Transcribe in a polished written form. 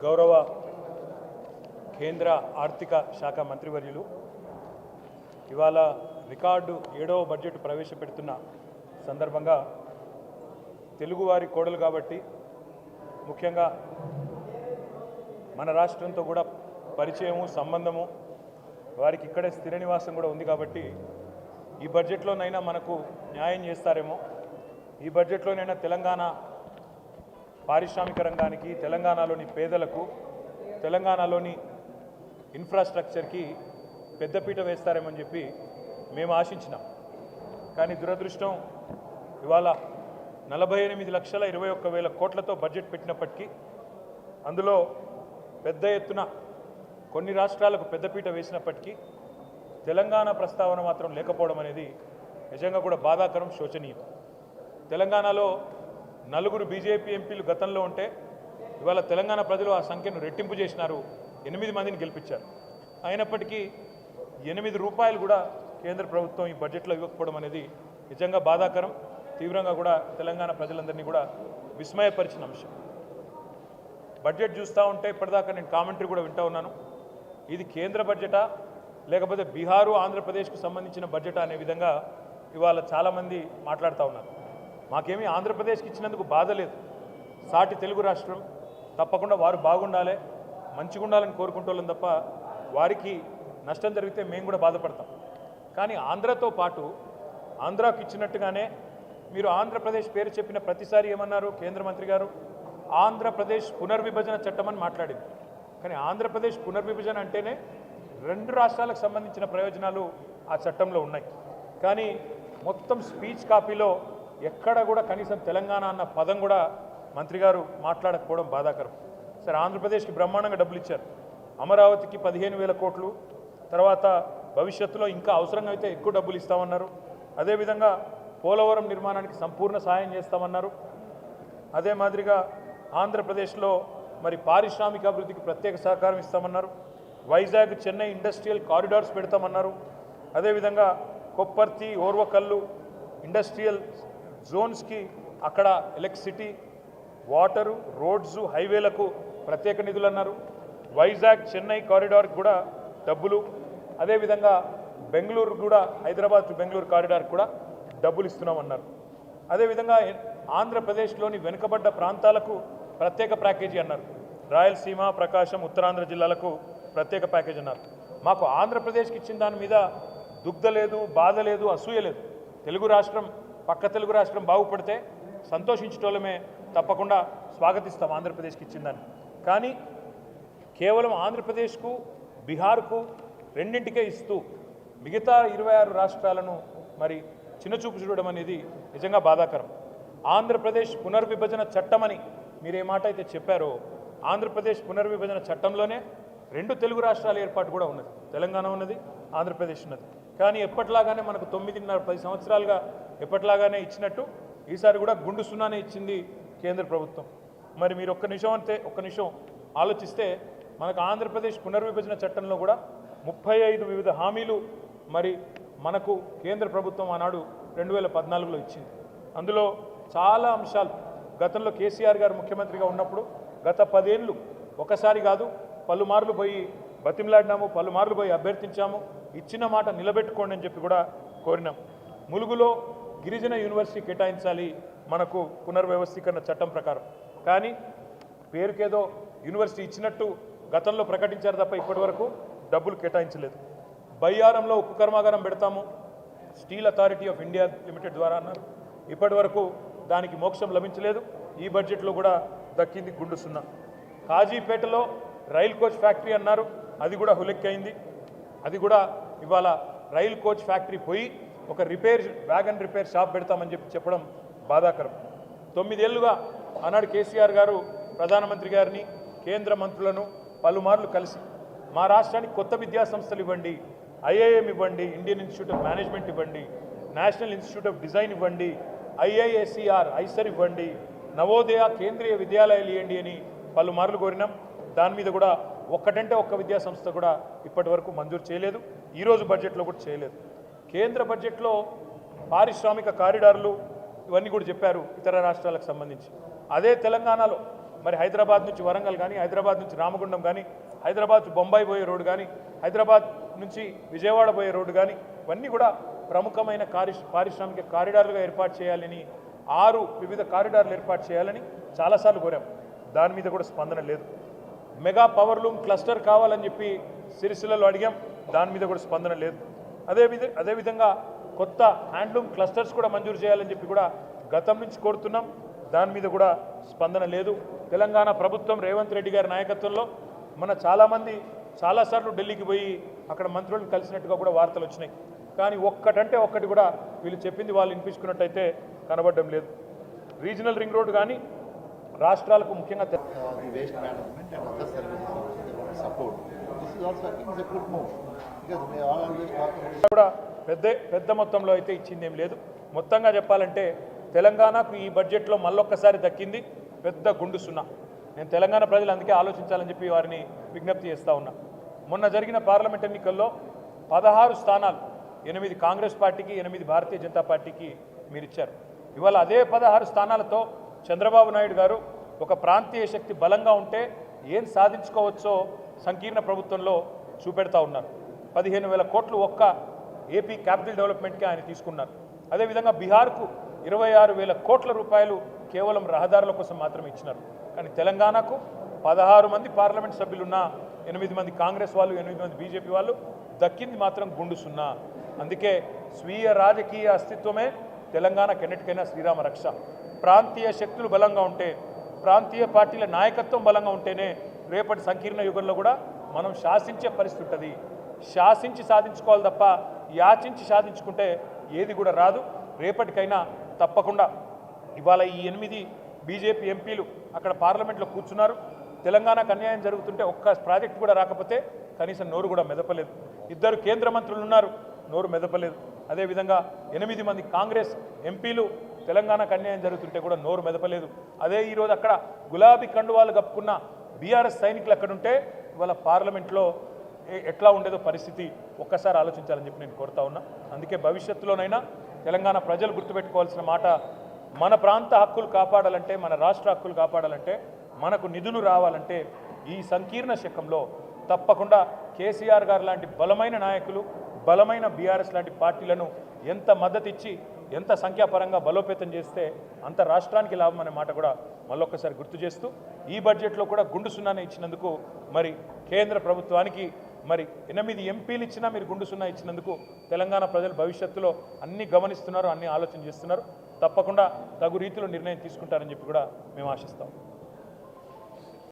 గౌరవ కేంద్ర ఆర్థిక శాఖ మంత్రివర్యులు ఇవాళ రికార్డు 7వ బడ్జెట్ ప్రవేశపెడుతున్న సందర్భంగా తెలుగువారి కోడలు కాబట్టి ముఖ్యంగా మన రాష్ట్రంతో కూడా పరిచయము సంబంధము వారికి ఇక్కడే స్థిర నివాసం కూడా ఉంది కాబట్టి ఈ బడ్జెట్లోనైనా మనకు న్యాయం చేస్తారేమో, ఈ బడ్జెట్లోనైనా తెలంగాణ పారిశ్రామిక రంగానికి, తెలంగాణలోని పేదలకు, తెలంగాణలోని ఇన్ఫ్రాస్ట్రక్చర్కి పెద్దపీట వేస్తారేమని చెప్పి మేము ఆశించినాం. కానీ దురదృష్టం ఇవాళ 48,21,000 కోట్లతో బడ్జెట్ పెట్టినప్పటికీ అందులో పెద్ద ఎత్తున కొన్ని రాష్ట్రాలకు పెద్దపీట వేసినప్పటికీ తెలంగాణ ప్రస్తావన మాత్రం లేకపోవడం అనేది నిజంగా కూడా బాధాకరం, శోచనీయం. తెలంగాణలో 4 బీజేపీ ఎంపీలు గతంలో ఉంటే ఇవాళ తెలంగాణ ప్రజలు ఆ సంఖ్యను రెట్టింపు చేసినారు, 8 మందిని గెలిపించారు. అయినప్పటికీ 8 రూపాయలు కూడా కేంద్ర ప్రభుత్వం ఈ బడ్జెట్లో ఇవ్వకపోవడం అనేది నిజంగా బాధాకరం, తీవ్రంగా కూడా తెలంగాణ ప్రజలందరినీ కూడా విస్మయపరిచిన అంశం. బడ్జెట్ చూస్తూ ఉంటే ఇప్పటిదాకా నేను కామెంటరీ కూడా వింటూ ఉన్నాను. ఇది కేంద్ర బడ్జెటా లేకపోతే బీహారు ఆంధ్రప్రదేశ్కు సంబంధించిన బడ్జెటా అనే విధంగా ఇవాళ చాలామంది మాట్లాడుతూ ఉన్నారు. మాకేమీ ఆంధ్రప్రదేశ్కి ఇచ్చినందుకు బాధ లేదు. సాటి తెలుగు రాష్ట్రం, తప్పకుండా వారు బాగుండాలి, మంచిగా ఉండాలని కోరుకుంటోళ్ళం తప్ప వారికి నష్టం జరిగితే మేము కూడా బాధపడతాం. కానీ ఆంధ్రతో పాటు ఆంధ్రాకు ఇచ్చినట్టుగానే మీరు ఆంధ్రప్రదేశ్ పేరు చెప్పిన ప్రతిసారి ఏమన్నారు కేంద్ర మంత్రి గారు? ఆంధ్రప్రదేశ్ పునర్విభజన చట్టం అని మాట్లాడింది. కానీ ఆంధ్రప్రదేశ్ పునర్విభజన అంటేనే 2 రాష్ట్రాలకు సంబంధించిన ప్రయోజనాలు ఆ చట్టంలో ఉన్నాయి. కానీ మొత్తం స్పీచ్ కాపీలో ఎక్కడ కూడా కనీసం తెలంగాణ అన్న పదం కూడా మంత్రి గారు మాట్లాడకపోవడం బాధాకరం. సరే, ఆంధ్రప్రదేశ్కి బ్రహ్మాండంగా డబ్బులు ఇచ్చారు. అమరావతికి 15,000 కోట్లు, తర్వాత భవిష్యత్తులో ఇంకా అవసరంగా అయితే ఎక్కువ డబ్బులు ఇస్తామన్నారు. అదేవిధంగా పోలవరం నిర్మాణానికి సంపూర్ణ సహాయం చేస్తామన్నారు. అదే మాదిరిగా ఆంధ్రప్రదేశ్లో మరి పారిశ్రామిక అభివృద్ధికి ప్రత్యేక సహకారం ఇస్తామన్నారు. వైజాగ్ చెన్నై ఇండస్ట్రియల్ కారిడార్స్ పెడతామన్నారు. అదేవిధంగా కొప్పర్తి ఓర్వకల్లు ఇండస్ట్రియల్ జోన్స్కి అక్కడ ఎలక్ట్రిసిటీ, వాటరు, రోడ్స్, హైవేలకు ప్రత్యేక నిధులు అన్నారు. వైజాగ్ చెన్నై కారిడార్కి కూడా డబ్బులు, అదేవిధంగా బెంగళూరు కూడా హైదరాబాద్ టు బెంగళూరు కారిడార్కి కూడా డబ్బులు ఇస్తున్నామన్నారు. అదేవిధంగా ఆంధ్రప్రదేశ్లోని వెనుకబడ్డ ప్రాంతాలకు ప్రత్యేక ప్యాకేజీ అన్నారు. రాయలసీమ, ప్రకాశం, ఉత్తరాంధ్ర జిల్లాలకు ప్రత్యేక ప్యాకేజీ అన్నారు. మాకు ఆంధ్రప్రదేశ్కి ఇచ్చిన దాని మీద దుగ్ధ లేదు, బాధ లేదు, అసూయ లేదు. తెలుగు రాష్ట్రం, పక్క తెలుగు రాష్ట్రం బాగుపడితే సంతోషించటోళ్ళమే, తప్పకుండా స్వాగతిస్తాం ఆంధ్రప్రదేశ్కి ఇచ్చిందని. కానీ కేవలం ఆంధ్రప్రదేశ్కు, బీహార్కు రెండింటికే ఇస్తూ మిగతా 26 రాష్ట్రాలను మరి చిన్నచూపు చూడడం అనేది నిజంగా బాధాకరం. ఆంధ్రప్రదేశ్ పునర్విభజన చట్టమని మీరు ఏ మాట అయితే చెప్పారో, ఆంధ్రప్రదేశ్ పునర్విభజన చట్టంలోనే 2 తెలుగు రాష్ట్రాల ఏర్పాటు కూడా ఉన్నది. తెలంగాణ ఉన్నది, ఆంధ్రప్రదేశ్ ఉన్నది. కానీ ఎప్పట్లాగానే మనకు 9.5-10 సంవత్సరాలుగా ఎప్పట్లాగానే ఇచ్చినట్టు ఈసారి కూడా గుండు సున్నానే ఇచ్చింది కేంద్ర ప్రభుత్వం. మరి మీరు ఒక్క నిమిషం ఆలోచిస్తే మనకు ఆంధ్రప్రదేశ్ పునర్విభజన చట్టంలో కూడా 35 వివిధ హామీలు మరి మనకు కేంద్ర ప్రభుత్వం ఆనాడు 2014లో ఇచ్చింది. అందులో చాలా అంశాలు గతంలో కేసీఆర్ గారు ముఖ్యమంత్రిగా ఉన్నప్పుడు గత 10 ఏళ్ళు ఒకసారి కాదు పలుమార్లు పోయి బతిమలాడినాము, పలుమార్లు పోయి అభ్యర్థించాము, ఇచ్చిన మాట నిలబెట్టుకోండి అని చెప్పి కూడా కోరినాం. ములుగులో గిరిజన యూనివర్సిటీ కేటాయించాలి మనకు పునర్వ్యవస్థీకరణ చట్టం ప్రకారం. కానీ పేరుకేదో యూనివర్సిటీ ఇచ్చినట్టు గతంలో ప్రకటించారు తప్ప ఇప్పటి వరకు డబ్బులు కేటాయించలేదు. బయ్యారంలో ఉక్కు కర్మాగారం పెడతాము steel authority of India limited ద్వారా అన్నారు. ఇప్పటి వరకు దానికి మోక్షం లభించలేదు. ఈ బడ్జెట్లో కూడా దక్కింది గుండు సున్నా. కాజీపేటలో రైల్ కోచ్ ఫ్యాక్టరీ అన్నారు, అది కూడా హులెక్కైంది. అది కూడా ఇవాళ రైల్ కోచ్ ఫ్యాక్టరీ పోయి ఒక వ్యాగన్ రిపేర్ షాప్ పెడతామని చెప్పడం బాధాకరం. 9 ఏళ్లుగా ఆనాడు కేసీఆర్ గారు ప్రధానమంత్రి గారిని, కేంద్ర మంత్రులను పలుమార్లు కలిసి మా రాష్ట్రానికి కొత్త విద్యా సంస్థలు ఇవ్వండి, ఐఐఎం ఇవ్వండి, ఇండియన్ ఇన్స్టిట్యూట్ ఆఫ్ మేనేజ్మెంట్ ఇవ్వండి, నేషనల్ ఇన్స్టిట్యూట్ ఆఫ్ డిజైన్ ఇవ్వండి, ఐఐఎస్ఈఆర్ ఐసర్ ఇవ్వండి, నవోదయ కేంద్రీయ విద్యాలయాలు ఇవ్వండి అని పలుమార్లు కోరినాం. దాని మీద కూడా ఒక్కటంటే ఒక్క విద్యా సంస్థ కూడా ఇప్పటి వరకు మంజూరు చేయలేదు. ఈరోజు బడ్జెట్లో కూడా చేయలేదు. కేంద్ర బడ్జెట్లో పారిశ్రామిక కారిడార్లు ఇవన్నీ కూడా చెప్పారు ఇతర రాష్ట్రాలకు సంబంధించి. అదే తెలంగాణలో మరి హైదరాబాద్ నుంచి వరంగల్ కానీ, హైదరాబాద్ నుంచి రామగుండం కానీ, హైదరాబాద్ నుంచి బొంబాయి పోయే రోడ్డు కానీ, హైదరాబాద్ నుంచి విజయవాడ పోయే రోడ్డు కానీ, ఇవన్నీ కూడా ప్రముఖమైన పారిశ్రామిక కారిడార్లుగా ఏర్పాటు చేయాలని 6 వివిధ కారిడార్లు ఏర్పాటు చేయాలని చాలాసార్లు కోరాం. దాని మీద కూడా స్పందన లేదు. మెగా పవర్ లూమ్ క్లస్టర్ కావాలని చెప్పి సిరిసిల్లలో అడిగాం. దాని మీద కూడా స్పందన లేదు. అదేవిధంగా కొత్త హ్యాండ్లూమ్ క్లస్టర్స్ కూడా మంజూరు చేయాలని చెప్పి కూడా గతం నుంచి కోరుతున్నాం. దాని మీద కూడా స్పందన లేదు. తెలంగాణ ప్రభుత్వం రేవంత్ రెడ్డి గారి నాయకత్వంలో మన చాలామంది చాలాసార్లు ఢిల్లీకి పోయి అక్కడ మంత్రులను కలిసినట్టుగా కూడా వార్తలు వచ్చినాయి. కానీ ఒక్కటంటే ఒక్కటి కూడా వీళ్ళు చెప్పింది వాళ్ళు వినిపించుకున్నట్టయితే కనబడడం లేదు. రీజనల్ రింగ్ రోడ్డు కానీ రాష్ట్రాలకు ముఖ్యంగా కూడా పెద్ద మొత్తంలో అయితే ఇచ్చిందేం లేదు. మొత్తంగా చెప్పాలంటే తెలంగాణకు ఈ బడ్జెట్లో మళ్ళొక్కసారి దక్కింది పెద్ద గుండు సున్నా. నేను తెలంగాణ ప్రజలు అందుకే ఆలోచించాలని చెప్పి వారిని విజ్ఞప్తి చేస్తూ ఉన్నా. మొన్న జరిగిన పార్లమెంట్ ఎన్నికల్లో 16 స్థానాలు 8 కాంగ్రెస్ పార్టీకి, 8 భారతీయ జనతా పార్టీకి మీరు ఇచ్చారు. ఇవాళ అదే 16 స్థానాలతో చంద్రబాబు నాయుడు గారు ఒక ప్రాంతీయ శక్తి బలంగా ఉంటే ఏం సాధించుకోవచ్చో సంకీర్ణ ప్రభుత్వంలో చూపెడతా ఉన్నారు. 15,000 కోట్లు ఒక్క ఏపీ క్యాపిటల్ డెవలప్మెంట్కి ఆయన తీసుకున్నారు. అదేవిధంగా బీహార్కు 26,000 కోట్ల రూపాయలు కేవలం రహదారుల కోసం మాత్రమే ఇచ్చినారు. కానీ తెలంగాణకు 16 మంది పార్లమెంట్ సభ్యులున్న 8 మంది కాంగ్రెస్ వాళ్ళు, 8 మంది బీజేపీ వాళ్ళు దక్కింది మాత్రం గుండు సున్నా. అందుకే స్వీయ రాజకీయ అస్తిత్వమే తెలంగాణకెన్నిటికైనా శ్రీరామ రక్ష. ప్రాంతీయ శక్తులు బలంగా ఉంటే, ప్రాంతీయ పార్టీల నాయకత్వం బలంగా ఉంటేనే రేపటి సంకీర్ణ యుగంలో కూడా మనం శాసించే పరిస్థితి ఉంటుంది. శాసించి సాధించుకోవాలి తప్ప యాచించి సాధించుకుంటే ఏది కూడా రాదు. రేపటికైనా తప్పకుండా ఇవాళ ఈ 8 బీజేపీ ఎంపీలు అక్కడ పార్లమెంట్లో కూర్చున్నారు. తెలంగాణకు అన్యాయం జరుగుతుంటే ఒక్క ప్రాజెక్టు కూడా రాకపోతే కనీసం నోరు కూడా మెదపలేదు. 2 కేంద్ర మంత్రులు ఉన్నారు, నోరు మెదపలేదు. అదేవిధంగా 8 మంది కాంగ్రెస్ ఎంపీలు తెలంగాణకు అన్యాయం జరుగుతుంటే కూడా నోరు మెదపలేదు. అదే ఈరోజు అక్కడ గులాబీ కండువాలు కప్పుకున్న బీఆర్ఎస్ సైనికులు అక్కడుంటే ఇవాళ పార్లమెంట్లో ఎట్లా ఉండేదో పరిస్థితి ఒక్కసారి ఆలోచించాలని చెప్పి నేను కోరుతా ఉన్నా. అందుకే భవిష్యత్తులోనైనా తెలంగాణ ప్రజలు గుర్తుపెట్టుకోవాల్సిన మాట, మన ప్రాంత హక్కులు కాపాడాలంటే, మన రాష్ట్ర హక్కులు కాపాడాలంటే, మనకు నిధులు రావాలంటే ఈ సంకీర్ణ శకంలో తప్పకుండా కేసీఆర్ గారు లాంటి బలమైన నాయకులు, బలమైన బీఆర్ఎస్ లాంటి పార్టీలను ఎంత మద్దతు ఇచ్చి ఎంత సంఖ్యాపరంగా బలోపేతం చేస్తే అంత రాష్ట్రానికి లాభం అనే మాట కూడా మళ్ళొక్కసారి గుర్తు చేస్తూ ఈ బడ్జెట్లో కూడా గుండు సున్నానే ఇచ్చినందుకు మరి కేంద్ర ప్రభుత్వానికి మరి 8 ఎంపీలు ఇచ్చినా మీరు గుండు సున్నా ఇచ్చినందుకు తెలంగాణ ప్రజలు భవిష్యత్తులో అన్ని గమనిస్తున్నారు, అన్ని ఆలోచన చేస్తున్నారు. తప్పకుండా తగు రీతిలో నిర్ణయం తీసుకుంటారని చెప్పి కూడా మేము ఆశిస్తాం.